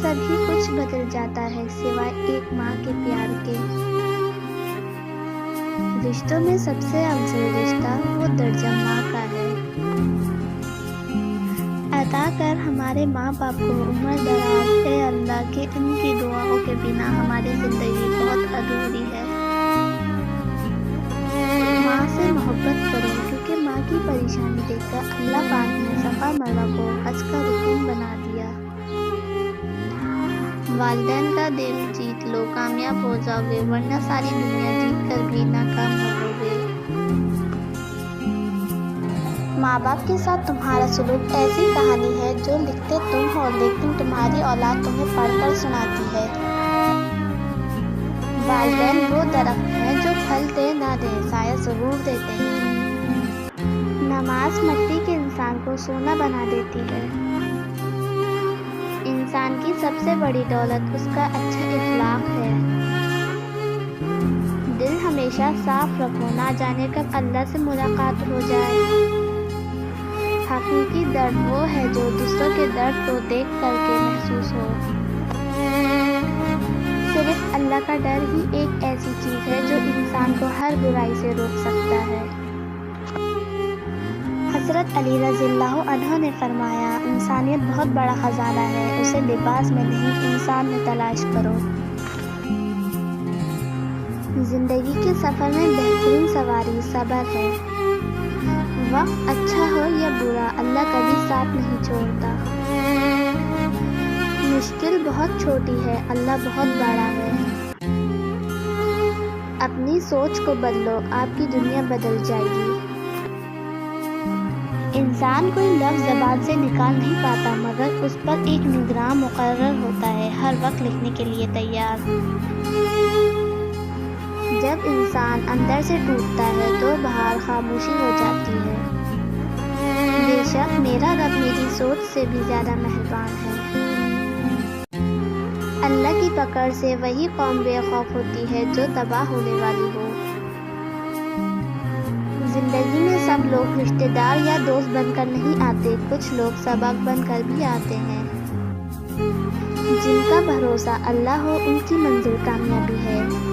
سبھی کچھ بدل جاتا ہے سوائے ایک ماں کے پیار کے۔ رشتوں میں سب سے افضل رشتہ وہ درجہ ماں کا ہے۔ عطا کر ہمارے ماں باپ کو عمر دراز، اے اللہ کہ ان کی دعاؤں کے بنا ہماری زندگی بہت ادھوری ہے۔ ماں سے محبت کرو کیونکہ ماں کی پریشانی دیکھ کر اللہ پاک نے صفا مروا کو حج کا رکن بنا دیا۔ والدین کا دل جیت لو، کامیاب ہو جاؤ گے، ورنہ ساری دنیا جیت کر بھی ناکام ہو گے۔ ماں باپ کے ساتھ تمہارا سلوک ایسی کہانی ہے جو لکھتے تم ہو لیکن تمہاری اولاد تمہیں پڑھ کر سناتی ہے۔ والدین وہ درخت ہیں جو پھل دے نہ دیں سایہ ضرور دیتے ہیں۔ نماز مٹی کے انسان کو سونا بنا دیتی ہے۔ انسان کی سب سے بڑی دولت اس کا اچھا اخلاق ہے۔ دل ہمیشہ صاف رکھو، نہ جانے کب اللہ سے ملاقات ہو جائے۔ حقیقی درد وہ ہے جو دوسروں کے درد کو دیکھ کر کے محسوس ہو۔ صرف اللہ کا ڈر ہی ایک ایسی چیز ہے جو انسان کو ہر برائی سے روک سکتا ہے۔ حضرت علی رضی اللہ عنہ نے فرمایا، انسانیت بہت بڑا خزانہ ہے، اسے لباس میں نہیں انسان میں تلاش کرو۔ زندگی کے سفر میں بہترین سواری صبر ہے۔ وقت اچھا ہو یا برا، اللہ کبھی ساتھ نہیں چھوڑتا۔ مشکل بہت چھوٹی ہے، اللہ بہت بڑا ہے۔ اپنی سوچ کو بدلو، آپ کی دنیا بدل جائے گی۔ انسان کوئی لفظ زبان سے نکال نہیں پاتا مگر اس پر ایک نگراں مقرر ہوتا ہے، ہر وقت لکھنے کے لیے تیار۔ جب انسان اندر سے ٹوٹتا ہے تو باہر خاموشی ہو جاتی ہے۔ بے شک میرا رب میری سوچ سے بھی زیادہ مہربان ہے۔ اللہ کی پکڑ سے وہی قوم بے خوف ہوتی ہے جو تباہ ہونے والی ہو۔ زندگی میں سب لوگ رشتہ دار یا دوست بن کر نہیں آتے، کچھ لوگ سبق بن کر بھی آتے ہیں۔ جن کا بھروسہ اللہ ہو ان کی منزل کامیابی ہے۔